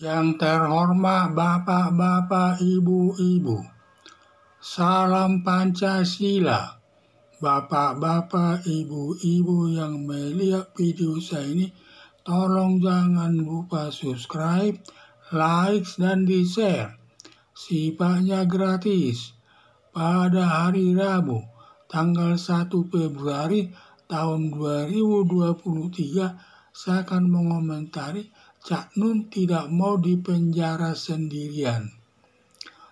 Yang terhormat Bapak-Bapak, Ibu-Ibu, salam Pancasila. Bapak-Bapak, Ibu-Ibu yang melihat video saya ini, tolong jangan lupa subscribe, like, dan di-share. Sifatnya gratis. Pada hari Rabu, tanggal 1 Februari tahun 2023, saya akan mengomentari Cak Nun tidak mau dipenjara sendirian.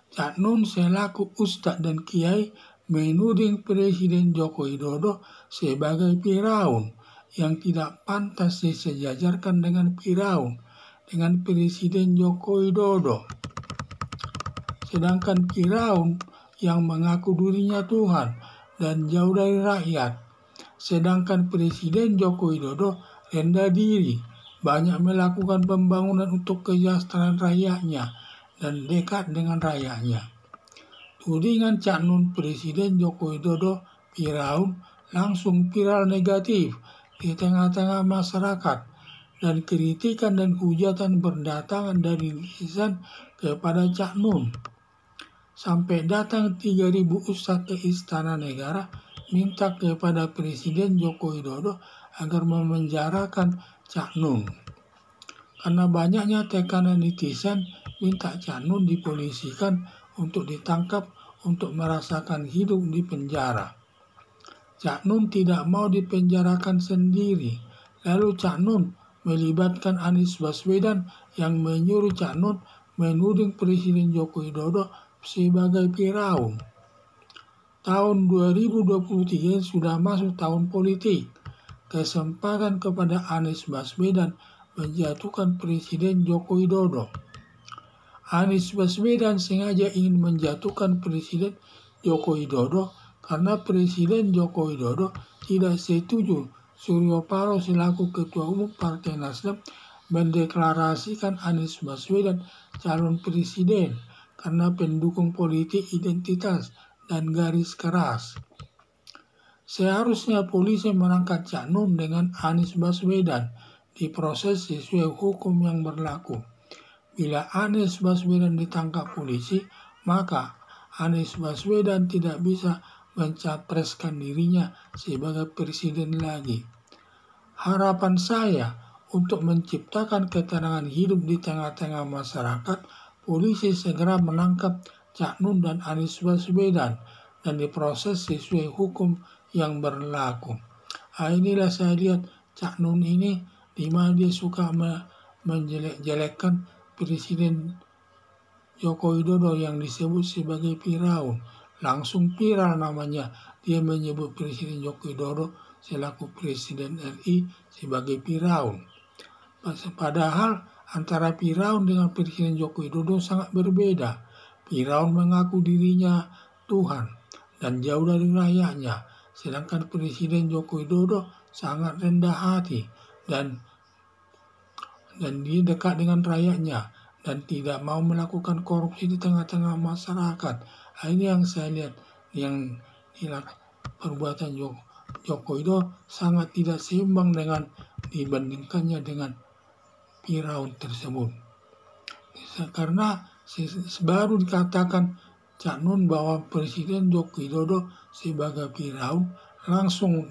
Cak Nun selaku Ustadz dan Kiai menuding Presiden Joko Widodo sebagai Firaun yang tidak pantas disejajarkan dengan Firaun, dengan Presiden Joko Widodo. Sedangkan Firaun yang mengaku dirinya Tuhan dan jauh dari rakyat. Sedangkan Presiden Joko Widodo rendah diri, banyak melakukan pembangunan untuk kesejahteraan rakyatnya dan dekat dengan rakyatnya. Tudingan Cak Nun Presiden Joko Widodo Firaun langsung viral negatif di tengah-tengah masyarakat, dan kritikan dan hujatan berdatangan dari netizen kepada Cak Nun. Sampai datang 3.000 ustadz ke Istana Negara minta kepada Presiden Joko Widodo agar memenjarakan Cak Nun. Karena banyaknya tekanan netizen minta Cak Nun dipolisikan untuk ditangkap untuk merasakan hidup di penjara. Cak Nun tidak mau dipenjarakan sendiri. Lalu Cak Nun melibatkan Anies Baswedan yang menyuruh Cak Nun menuding Presiden Joko Widodo sebagai Firaun. Tahun 2023 sudah masuk tahun politik. Kesempatan kepada Anies Baswedan menjatuhkan Presiden Joko Widodo. Anies Baswedan sengaja ingin menjatuhkan Presiden Joko Widodo karena Presiden Joko Widodo tidak setuju Suryo Paloh selaku Ketua Umum Partai Nasdem mendeklarasikan Anies Baswedan calon presiden karena pendukung politik identitas dan garis keras. Seharusnya polisi menangkap Cak Nun dengan Anies Baswedan diproses sesuai hukum yang berlaku. Bila Anies Baswedan ditangkap polisi, maka Anies Baswedan tidak bisa mencapreskan dirinya sebagai presiden lagi. Harapan saya untuk menciptakan ketenangan hidup di tengah-tengah masyarakat, polisi segera menangkap Cak Nun dan Anies Baswedan dan diproses sesuai hukum yang berlaku. Inilah saya lihat Cak Nun ini di mana dia suka menjelek-jelekkan Presiden Joko Widodo yang disebut sebagai Firaun. Langsung viral namanya. Dia menyebut Presiden Joko Widodo selaku Presiden RI sebagai Firaun. Padahal antara Firaun dengan Presiden Joko Widodo sangat berbeda. Firaun mengaku dirinya Tuhan dan jauh dari rakyatnya. Sedangkan Presiden Joko Widodo sangat rendah hati dan dia dekat dengan rakyatnya dan tidak mau melakukan korupsi di tengah-tengah masyarakat. Ini yang saya lihat, yang perbuatan Joko Widodo sangat tidak seimbang dengan dibandingkannya dengan Firaun tersebut. Karena baru dikatakan Cak Nun bahwa Presiden Joko Widodo sebagai Firaun, langsung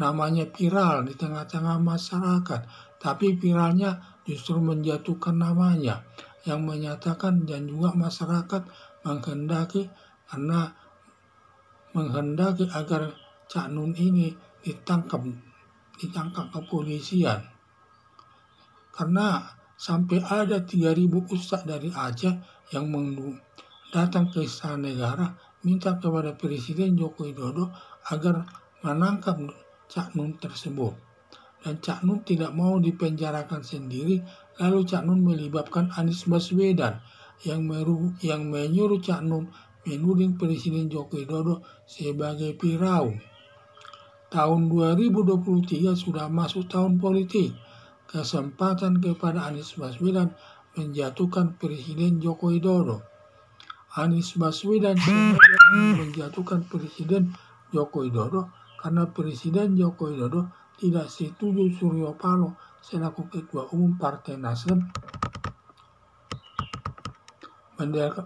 namanya viral di tengah-tengah masyarakat. Tapi viralnya justru menjatuhkan namanya, yang menyatakan dan juga masyarakat menghendaki agar Cak Nun ini ditangkap kepolisian. Karena sampai ada 3.000 ustadz dari Aceh yang datang ke Istana Negara minta kepada Presiden Joko Widodo agar menangkap Cak Nun tersebut. Dan Cak Nun tidak mau dipenjarakan sendiri, lalu Cak Nun melibatkan Anies Baswedan yang menyuruh Cak Nun menuding Presiden Joko Widodo sebagai Firaun. Tahun 2023 sudah masuk tahun politik. Kesempatan kepada Anies Baswedan menjatuhkan Presiden Joko Widodo. Anies Baswedan sengaja menjatuhkan Presiden Joko Widodo karena Presiden Joko Widodo tidak setuju Suryo Paloh selaku Ketua Umum Partai Nasdem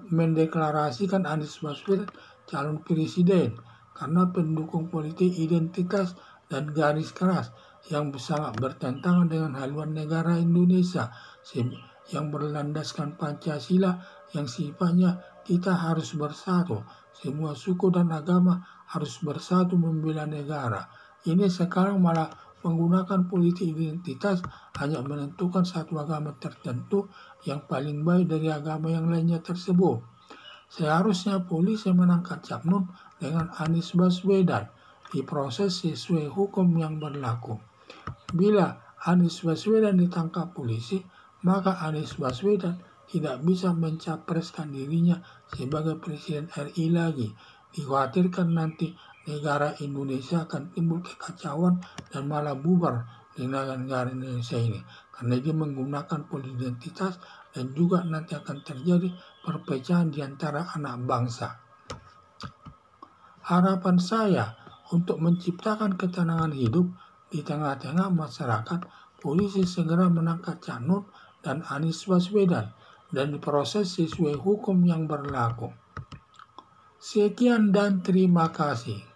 mendeklarasikan Anies Baswedan calon presiden karena pendukung politik identitas dan garis keras yang sangat bertentangan dengan haluan negara Indonesia yang berlandaskan Pancasila yang sifatnya kita harus bersatu, semua suku dan agama harus bersatu membela negara. Ini sekarang malah menggunakan politik identitas hanya menentukan satu agama tertentu yang paling baik dari agama yang lainnya tersebut. Seharusnya polisi menangkap Cak Nun dengan Anies Baswedan diproses sesuai hukum yang berlaku. Bila Anies Baswedan ditangkap polisi, maka Anies Baswedan tidak bisa mencapreskan dirinya sebagai Presiden RI lagi. Dikhawatirkan nanti negara Indonesia akan timbul kekacauan dan malah bubar di negara Indonesia ini. Karena dia menggunakan politik identitas dan juga nanti akan terjadi perpecahan di antara anak bangsa. Harapan saya untuk menciptakan ketenangan hidup di tengah-tengah masyarakat, polisi segera menangkap Cak Nun dan Anies Baswedan dan diproses sesuai hukum yang berlaku. Sekian dan terima kasih.